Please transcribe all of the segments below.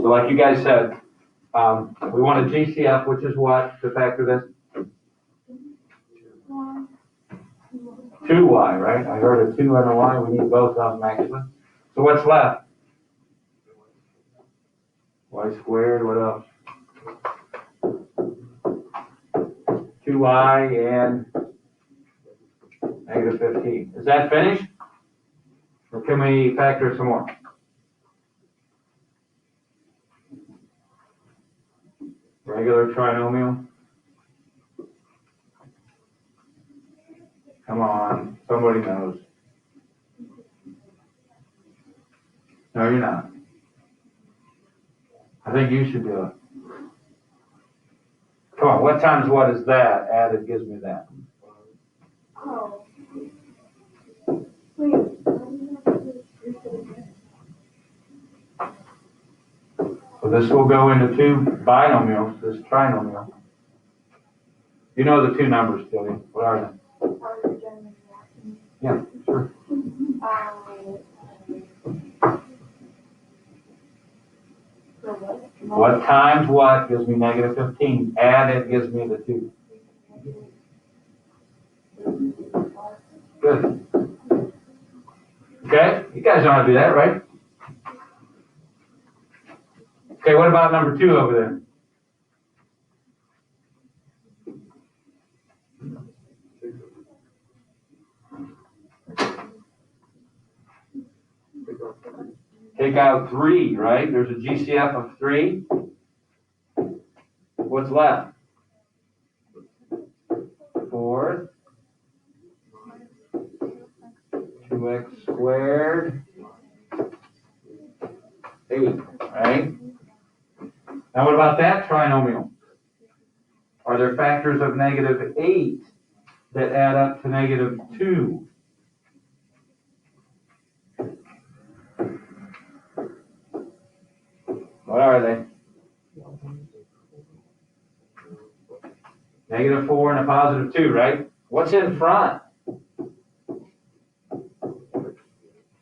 So like you guys said, we want a GCF, which is what to factor this? 2y, right? I heard a 2 and a y. We need both of them actually. So what's left? Y squared. What else? 2y and negative 15. Is that finished? Or can we factor some more? Regular trinomial. Come on, somebody knows. No, you're not. I think you should do it. Come on, what times what is that? Added gives me that. Oh. Wait. So this will go into two binomials, this trinomial. You know the two numbers, Julie. What are they? Yeah, sure. What times what gives me negative 15? Added gives me the 2. Good. Okay, you guys know how to do that, right? Okay, what about number 2 over there? Take out 3, right? There's a GCF of 3. What's left? 4. 2x squared. 8, right? Now what about that trinomial? Are there factors of negative 8 that add up to negative 2? What are they? Negative 4 and a positive 2, right? What's in front?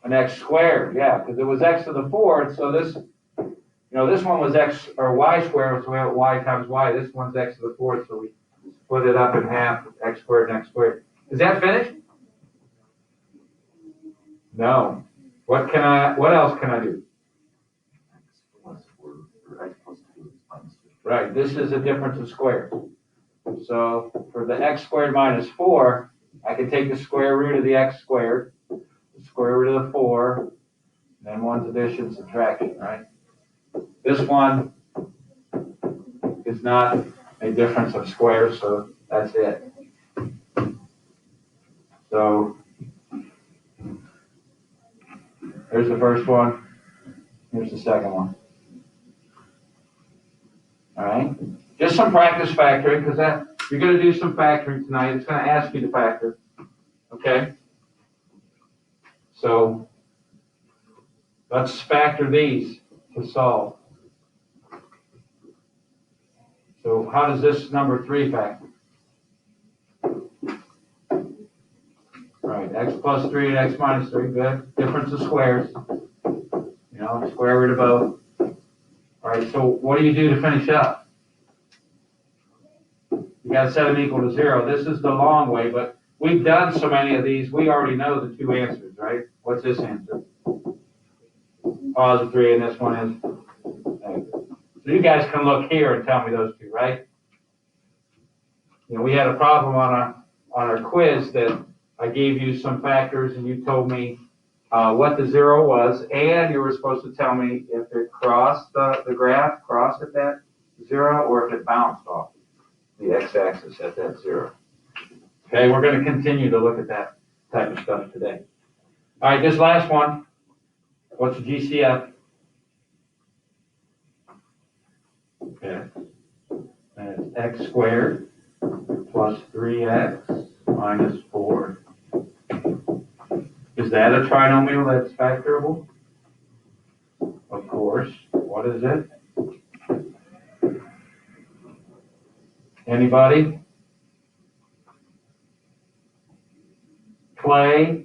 An x squared, yeah, because it was x to the 4th, so this, this one was x or y squared, so we have y times y. This one's x to the 4th, so we split it up in half, x squared and x squared. Is that finished? No. What else can I do? Right, this is a difference of squares. So for the x squared minus 4, I can take the square root of the x squared, the square root of the 4, and then one's addition, subtraction, right? This one is not a difference of squares, so that's it. So here's the first one, here's the second one. All right, just some practice factoring, because you're going to do some factoring tonight. It's going to ask you to factor, okay? So let's factor these to solve. So how does this number 3 factor? Right, x plus 3 and x minus 3, good. Difference of squares, square root of both. All right, so what do you do to finish up? You got to set them equal to 0. This is the long way, but we've done so many of these, we already know the 2 answers, right? What's this answer? Positive 3, and this one is negative. So you guys can look here and tell me those 2, right? We had a problem on our quiz that I gave you some factors, and you told me what the 0 was, and you were supposed to tell me if it crossed the graph, crossed at that 0, or if it bounced off the x-axis at that 0. Okay, we're going to continue to look at that type of stuff today. All right, this last one, what's a GCF? Okay, and it's x squared plus 3x minus 4. Is that a trinomial that's factorable? Of course. What is it? Anybody? Clay?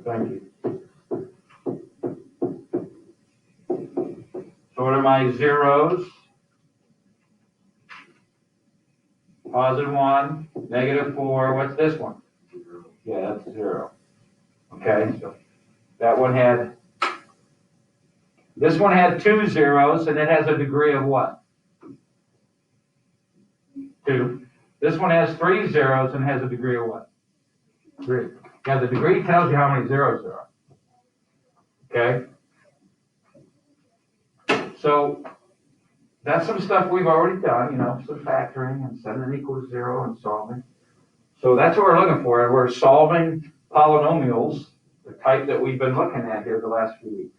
Thank you. what are my zeros? Positive 1, negative 4, what's this one? Yeah, that's 0. Okay, so that one this one had 2 zeros, and it has a degree of what? 2. This one has 3 zeros and has a degree of what? 3. Yeah, the degree tells you how many zeros there are. Okay? So that's some stuff we've already done, some factoring and setting it equal to 0 and solving. So that's what we're looking for, and we're solving polynomials, the type that we've been looking at here the last few weeks.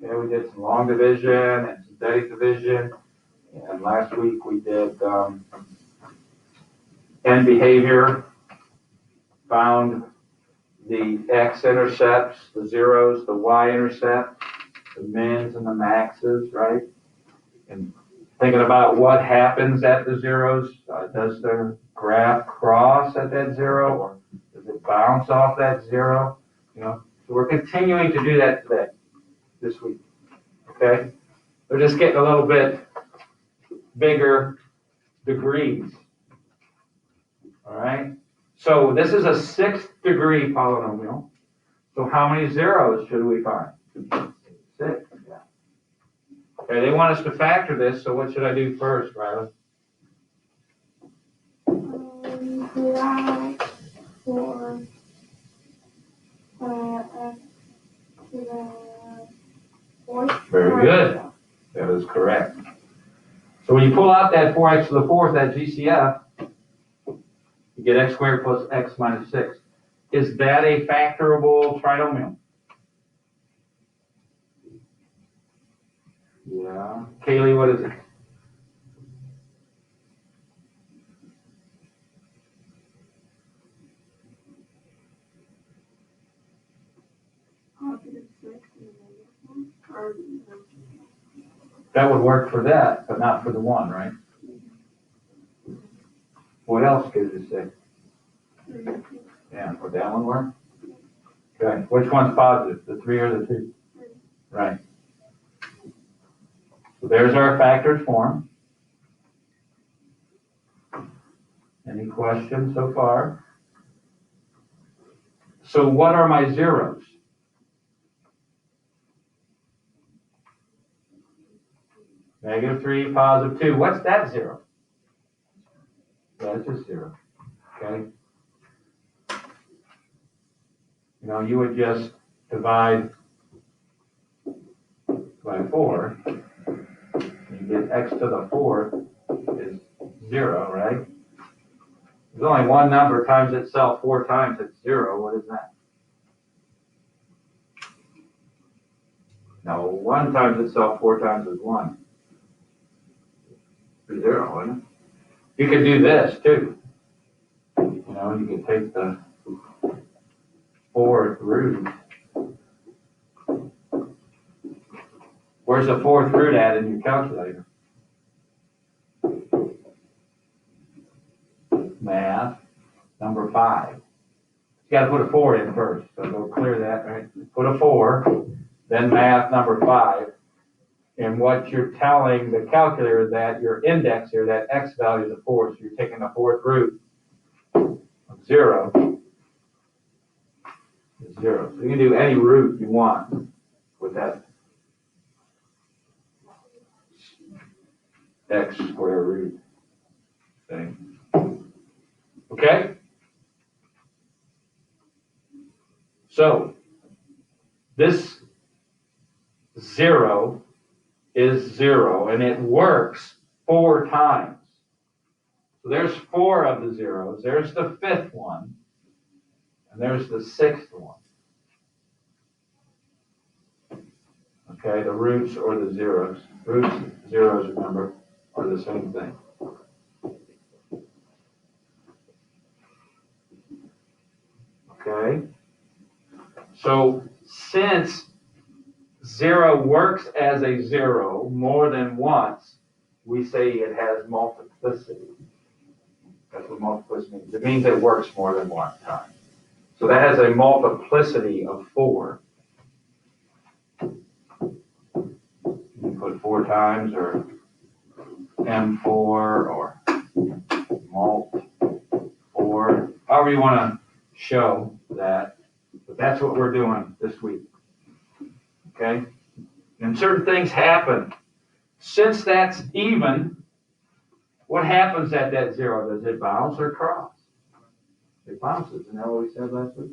Okay, we did some long division and synthetic division, and last week we did end behavior, found the x-intercepts, the zeros, the y-intercept, the mins and the maxes, right? And thinking about what happens at the zeros, does the graph cross at that 0, or does it bounce off that 0? So we're continuing to do that today, this week, okay? We're just getting a little bit bigger degrees, all right? So this is a 6th degree polynomial. So how many zeros should we find? 6, yeah. Okay, they want us to factor this, so what should I do first, Riley? Divide 4 x to the 4th. Very good. That is correct. So when you pull out that 4x to the 4th, that GCF, you get x squared plus x minus 6. Is that a factorable trinomial? Yeah. Kaylee, what is it? Positive 6 and negative 1. That would work for that, but not for the 1, right? What else gives you 6? Yeah, would that one work? Okay, which one's positive, the 3 or the 2? Right. So there's our factored form. Any questions so far? So what are my zeros? Negative 3, positive 2. What's that 0? That's just 0. Okay? You would just divide by 4. You get x to the 4th is 0, right? There's only one number times itself 4 times, it's 0. What is that? No, 1 times itself 4 times is 1. 0, isn't it? You could do this too. You could take the 4th root. Where's the 4th root at in your calculator? Math, number 5. You got to put a 4 in first, so go clear that, right? Put a 4, then math, number 5. And what you're telling the calculator is that your index here, that x value is a 4, so you're taking the 4th root of 0. 0. So you can do any root you want with that x square root thing. Okay? So this 0 is 0, and it works 4 times. So there's 4 of the zeros. There's the 5th one, and there's the 6th one. Okay, the roots or the zeros. Roots, zeros, remember, are the same thing. Okay? So since 0 works as a 0 more than once, we say it has multiplicity. That's what multiplicity means. It means it works more than one time. So that has a multiplicity of 4. can put 4 times or M4 or mult 4, however you want to show that. But that's what we're doing this week. Okay? And certain things happen. Since that's even, what happens at that 0? Does it bounce or cross? It bounces. Isn't that what we said last week?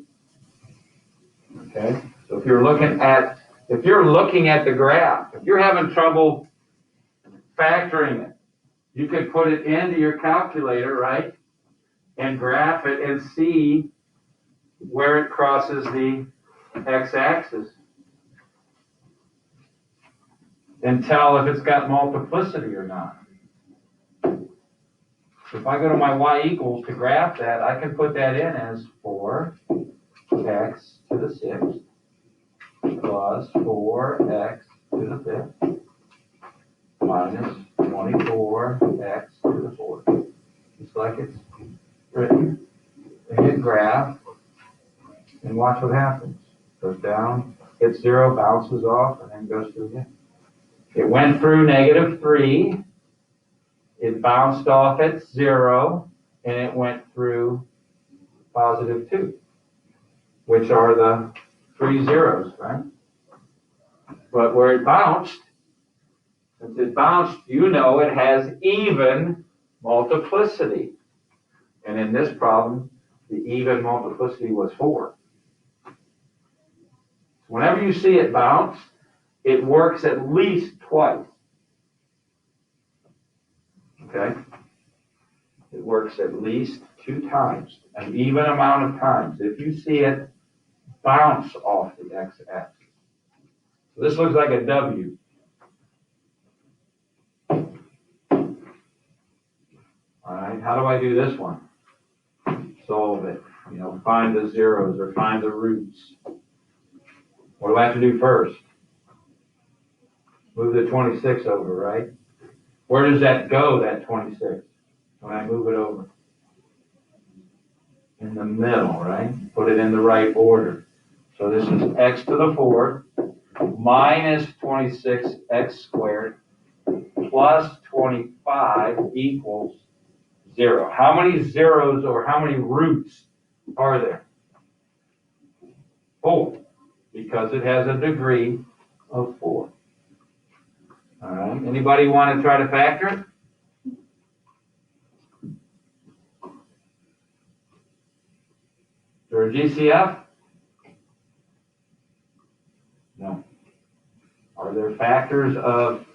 Okay? So if you're looking at the graph, if you're having trouble factoring it, you could put it into your calculator, right? And graph it and see where it crosses the x-axis. And tell if it's got multiplicity or not. So if I go to my y equals to graph that, I can put that in as 4x to the 6th plus 4x to the 5th minus 24x to the 4th. Just like it's written. And hit graph and watch what happens. Goes down, hits 0, bounces off, and then goes through again. It went through -3, it bounced off at 0, and it went through +2, which are the 3 zeros, right? But where it bounced, since it bounced, you know it has even multiplicity. And in this problem, the even multiplicity was 4. Whenever you see it bounce, it works at least twice. Okay? It works at least 2 times, an even amount of times, if you see it bounce off the x-axis. So this looks like a W. All right, how do I do this one? Solve it. Find the zeros or find the roots. What do I have to do first? Move the 26 over, right? Where does that go, that 26, when I move it over? In the middle, right? Put it in the right order. So this is x to the 4th minus 26x squared plus 25 equals 0. How many zeros or how many roots are there? 4, because it has a degree of 4. All right, anybody want to try to factor it? Is there a GCF? No. Are there factors of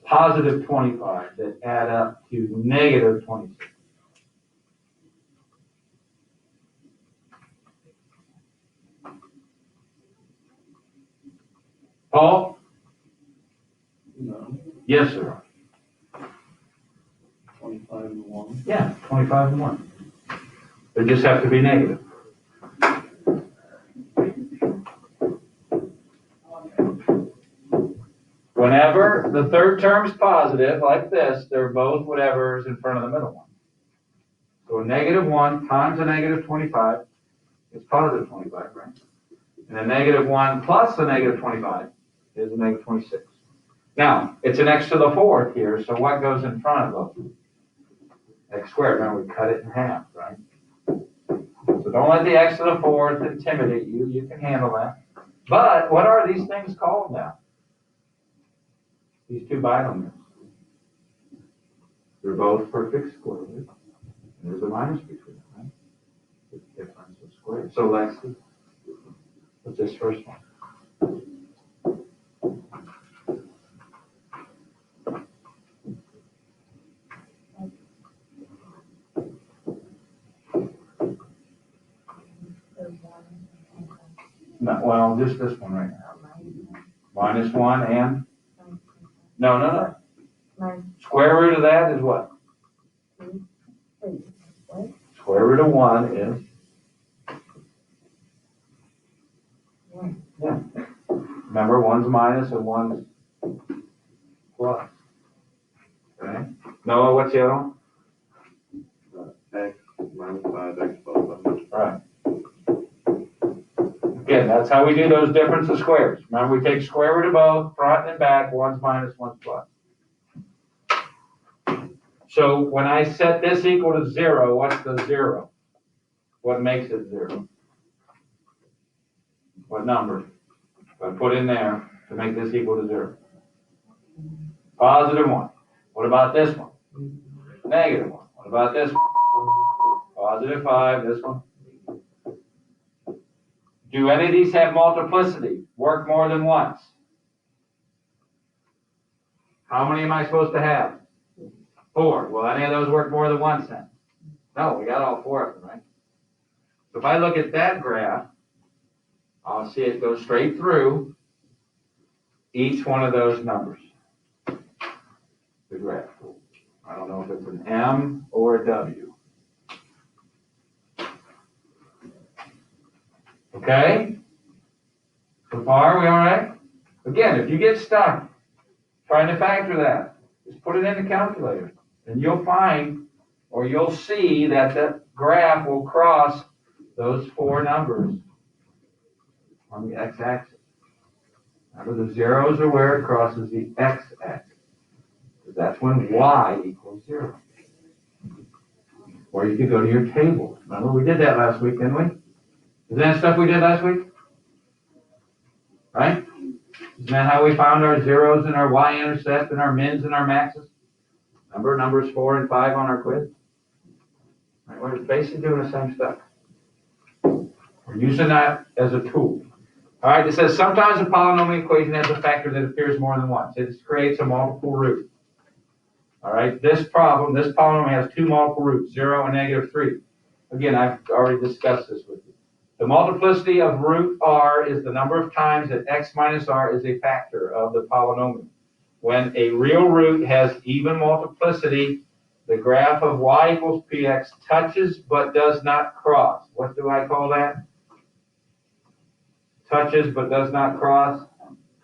positive 25 that add up to negative 26? Paul? No. Yes, sir. 25 and 1. Yeah, 25 and 1. They just have to be negative. Whenever the third term's positive, like this, they're both whatever's in front of the middle one. So a -1 times a -25 is positive 25, right? And a -1 plus a -25 is a -26. Now, it's an x to the 4th here, so what goes in front of them? X squared. Remember, we cut it in half, right? So don't let the x to the 4th intimidate you. You can handle that. But what are these things called now? These two binomials. They're both perfect squares. And there's a minus between them, right? The difference of squares. So let's see. What's this first one? No, well, just this one right now. -1 and? No. Square root of that is what? Square root of 1 is? Yeah. Remember, 1's minus and 1's plus. Okay? Noah, what's the other one? X minus 5x plus 5. Right. Again, that's how we do those difference of squares. Remember, we take square root of both, front and back, one's minus, one's plus. So when I set this equal to 0, what's the 0? What makes it 0? What number? I put in there to make this equal to 0. Positive 1. What about this one? Negative 1. What about this one? Positive 5, this one. Do any of these have multiplicity? Work more than once? How many am I supposed to have? 4. Will any of those work more than once then? No, we got all 4 of them, right? So if I look at that graph, I'll see it go straight through each one of those numbers. The graph. I don't know if it's an M or a W. Okay? So far, we all right? Again, if you get stuck trying to factor that, just put it in the calculator, and you'll find, or you'll see that that graph will cross those 4 numbers on the x-axis. Remember, the zeros are where it crosses the x-axis. That's when y equals 0. Or you could go to your table. Remember, we did that last week, didn't we? Isn't that stuff we did last week? Right? Isn't that how we found our zeros and our y-intercept and our mins and our maxes? Remember numbers 4 and 5 on our quiz? Right, we're basically doing the same stuff. We're using that as a tool. All right, it says sometimes a polynomial equation has a factor that appears more than once. It creates a multiple root. All right, this polynomial has 2 multiple roots, 0 and negative 3. Again, I've already discussed this with you. The multiplicity of root r is the number of times that x minus r is a factor of the polynomial. When a real root has even multiplicity, the graph of y equals px touches but does not cross. What do I call that? Touches but does not cross.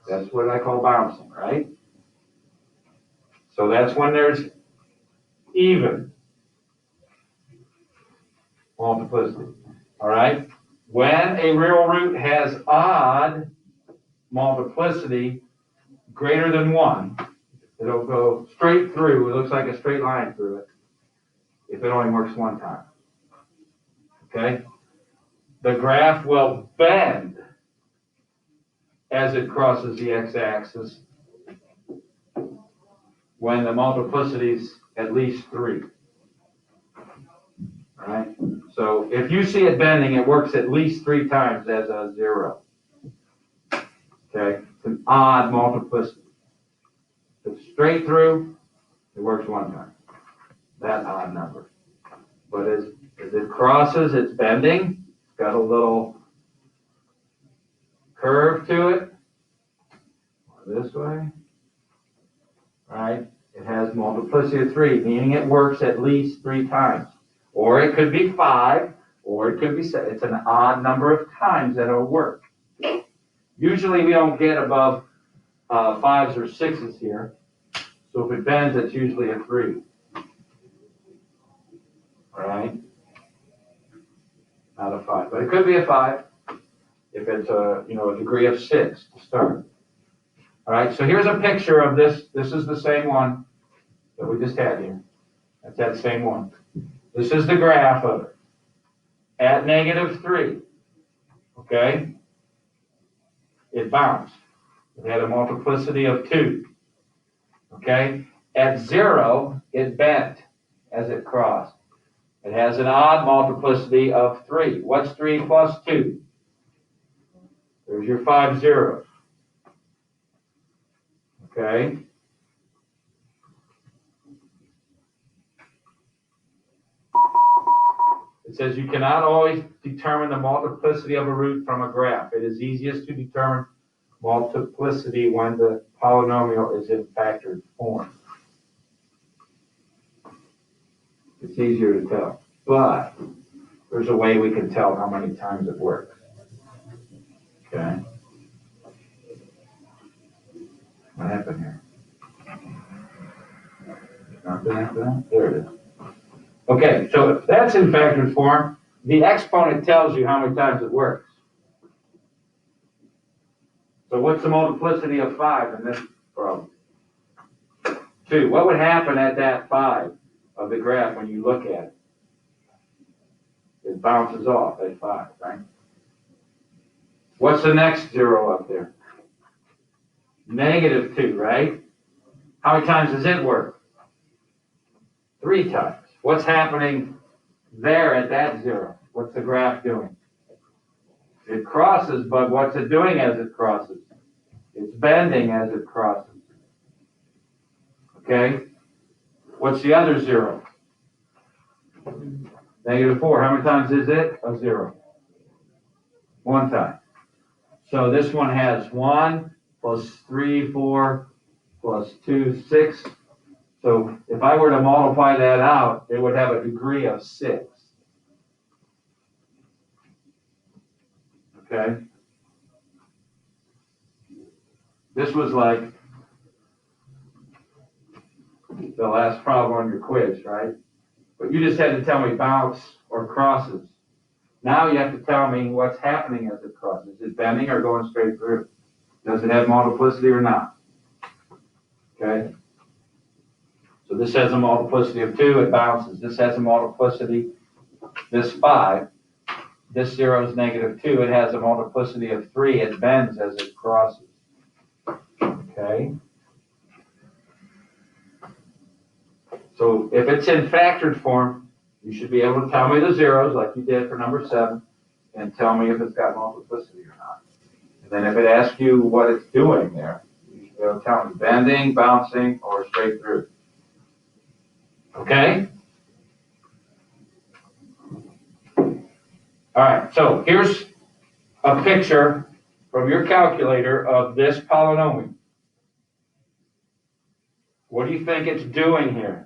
That's what I call bouncing, right? So that's when there's even multiplicity. All right? When a real root has odd multiplicity greater than 1, it'll go straight through. It looks like a straight line through it if it only works one time. Okay? The graph will bend as it crosses the x-axis when the multiplicity is at least 3. All right? So if you see it bending, it works at least 3 times as a 0. Okay? It's an odd multiplicity. If it's straight through, it works 1 time. That odd number. But as it crosses, it's bending. It's got a little curve to it. This way. Right? It has multiplicity of 3, meaning it works at least 3 times. Or it could be 5, or it could be 7. It's an odd number of times that it'll work. Usually we don't get above 5s or 6s here. So if it bends, it's usually a 3. All right? Not a 5, but it could be a 5 if it's a degree of 6 to start. All right, so here's a picture of this. This is the same one that we just had here. That's that same one. This is the graph of it. At negative 3, okay, it bounced. It had a multiplicity of 2, okay. At 0, it bent as it crossed. It has an odd multiplicity of 3. What's 3 plus 2? There's your 5 zeros. Okay. It says you cannot always determine the multiplicity of a root from a graph. It is easiest to determine multiplicity when the polynomial is in factored form. It's easier to tell, but there's a way we can tell how many times it works. Okay. What happened here? Nothing after that? There it is. Okay, so if that's in factored form, the exponent tells you how many times it works. So what's the multiplicity of 5 in this problem? 2. What would happen at that 5 of the graph when you look at it? It bounces off at 5, right? What's the next 0 up there? -2, right? How many times does it work? 3 times. What's happening there at that 0? What's the graph doing? It crosses, but what's it doing as it crosses? It's bending as it crosses. Okay? What's the other 0? -4. How many times is it? A 0. 1 time. So this one has 1 plus 3, 4 plus 2, 6. So if I were to multiply that out, it would have a degree of 6. Okay? This was like the last problem on your quiz, right? But you just had to tell me bounce or crosses. Now you have to tell me what's happening as it crosses. Is it bending or going straight through? Does it have multiplicity or not? Okay? So this has a multiplicity of 2, it bounces. This has a multiplicity, this 5. This 0 is -2, it has a multiplicity of 3, it bends as it crosses. Okay? So if it's in factored form, you should be able to tell me the zeros like you did for number 7 and tell me if it's got multiplicity or not. And then if it asks you what it's doing there, you should be able to tell me bending, bouncing, or straight through. Okay? All right, so here's a picture from your calculator of this polynomial. What do you think it's doing here?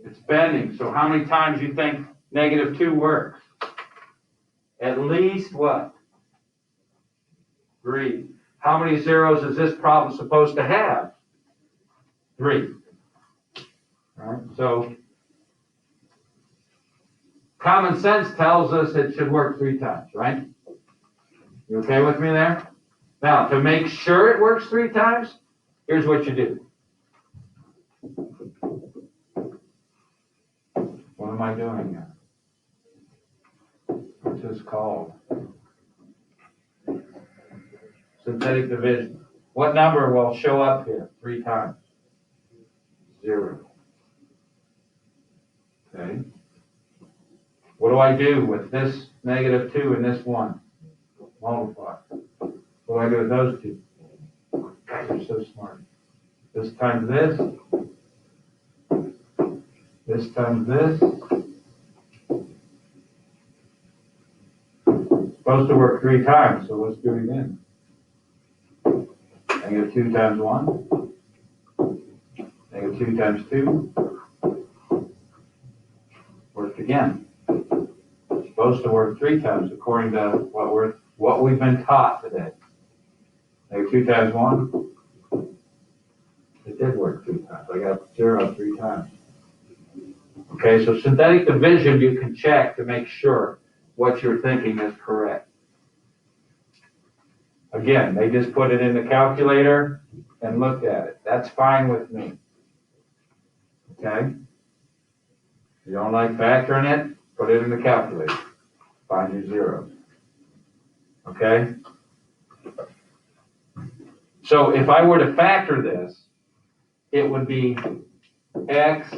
It's bending. So how many times do you think -2 works? At least what? 3. How many zeros is this problem supposed to have? 3. All right, so common sense tells us it should work 3 times, right? You okay with me there? Now, to make sure it works 3 times, here's what you do. What am I doing here? What's this called? Synthetic division. What number will show up here 3 times? 0. Okay. What do I do with this -2 and this 1? Multiply. What do I do with those 2? Guys are so smart. This times this. This times this. It's supposed to work 3 times, so let's do it again. -2 times 1. -2 times 2. Worked again. It's supposed to work 3 times according to what we've been taught today. -2 times 1. It did work 3 times. I got 0 3 times. Okay, so synthetic division you can check to make sure what you're thinking is correct. Again, they just put it in the calculator and looked at it. That's fine with me. Okay? If you don't like factoring it, put it in the calculator. Find your zeros. Okay? So if I were to factor this, it would be x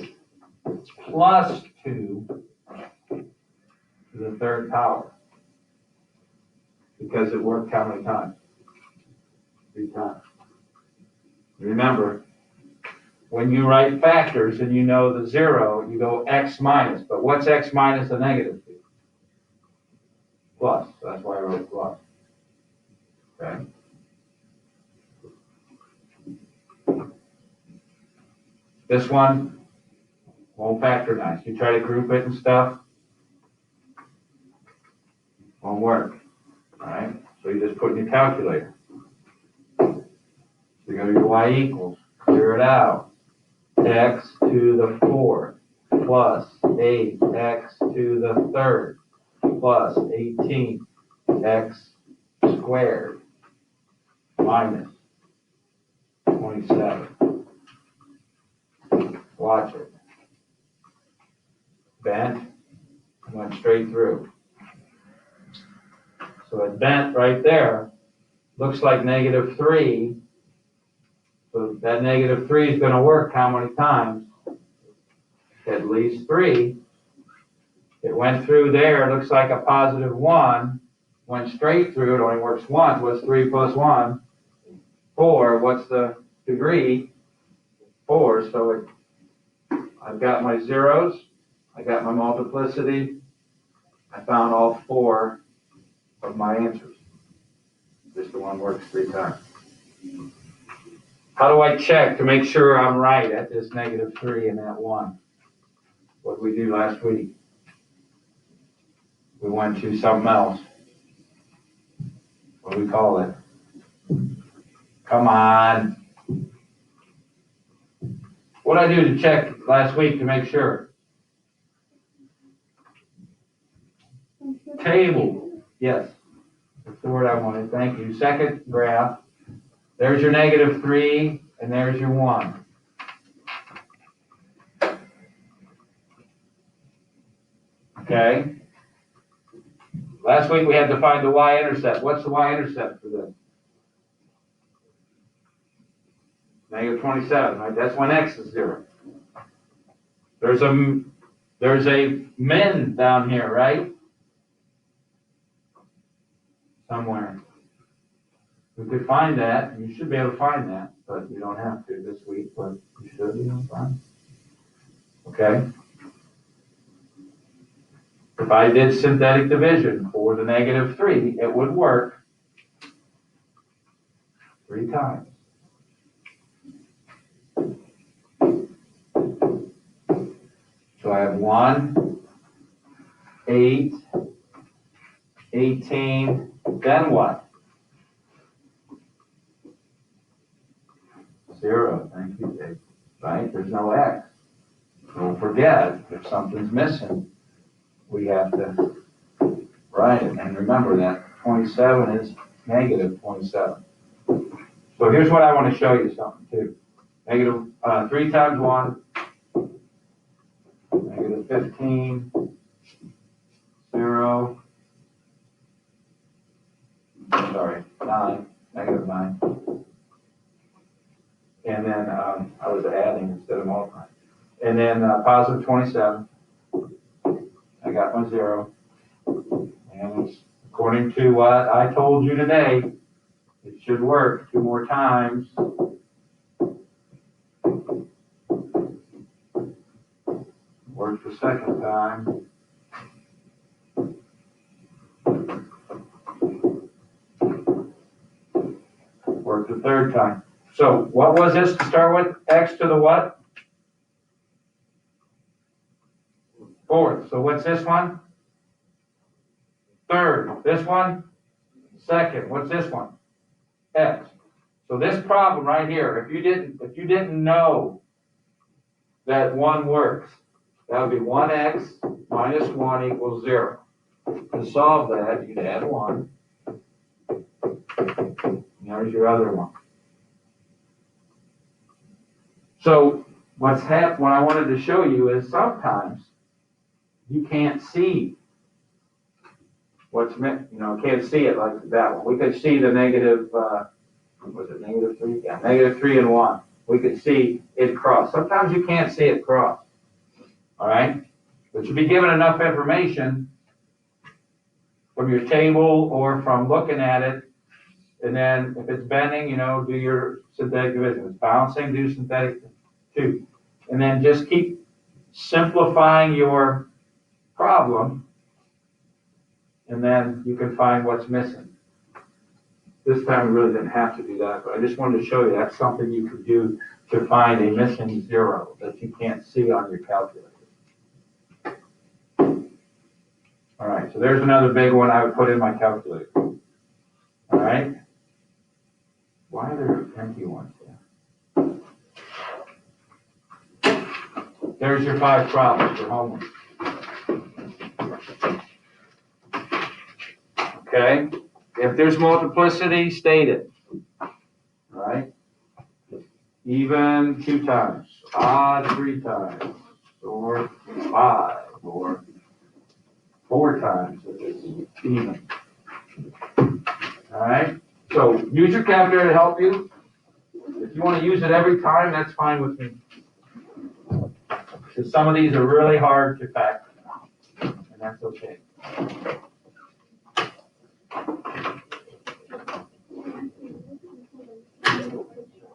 plus 2 to the 3rd power. Because it worked how many times? 3 times. Remember, when you write factors and you know the 0, you go x minus. But what's x minus a -2? Plus. So that's why I wrote plus. Okay? This one won't factor nice. You try to group it and stuff, won't work. All right? So you just put in your calculator. So you go to your y equals, clear it out. X to the 4th plus 8x to the 3rd plus 18x squared minus 27. Watch it. Bent, went straight through. So it bent right there. Looks like -3. So that -3 is going to work how many times? At least 3. It went through there. Looks like a +1. Went straight through. It only works once. What's 3 plus 1? 4. What's the degree? 4. So I've got my zeros. I got my multiplicity. I found all 4 of my answers. Just the one works 3 times. How do I check to make sure I'm right at this -3 and that 1? What did we do last week? We went to something else. What do we call it? Come on. What did I do to check last week to make sure? Table. Yes. That's the word I wanted. Thank you. Second graph. There's your -3 and there's your 1. Okay. Last week we had to find the y-intercept. What's the y-intercept for this? -27, right? That's when x is 0. There's a min down here, right? Somewhere. We could find that. You should be able to find that, but you don't have to this week, but you should be able to find it. Okay? If I did synthetic division for the -3, it would work 3 times. So I have 1, 8, 18, then what? 0, thank you, Dave. Right? There's no x. Don't forget, if something's missing, we have to write it. And remember that 27 is -27. So here's what I want to show you something too. 3 times 1, -15, 0, sorry, 9, -9. And then I was adding instead of multiplying. And then +27. I got my 0. And it's, according to what I told you today, it should work 2 more times. Worked the second time. Worked the third time. So what was this to start with? X to the what? 4th. So what's this one? 3rd. This one? 2nd. What's this one? X. So this problem right here, if you didn't know that 1 works, that would be 1x minus 1 equals 0. To solve that, you'd add 1. And there's your other one. So what I wanted to show you is sometimes you can't see what's meant, can't see it like that one. We could see the negative, was it -3? Yeah, -3 and 1. We could see it cross. Sometimes you can't see it cross. All right? But you'll be given enough information from your table or from looking at it. And then if it's bending, do your synthetic division. If it's bouncing, do synthetic too. And then just keep simplifying your problem, and then you can find what's missing. This time we really didn't have to do that, but I just wanted to show you that's something you could do to find a missing 0 that you can't see on your calculator. All right, so there's another big one I would put in my calculator. All right. Why are there empty ones there? There's your 5 problems for homework. Okay, If there's multiplicity, state it. Right? Even 2 times, odd 3 times, or 5, or 4 times if it's even. Alright? So use your calculator to help you. If you want to use it every time, that's fine with me. Because some of these are really hard to factor, and that's okay.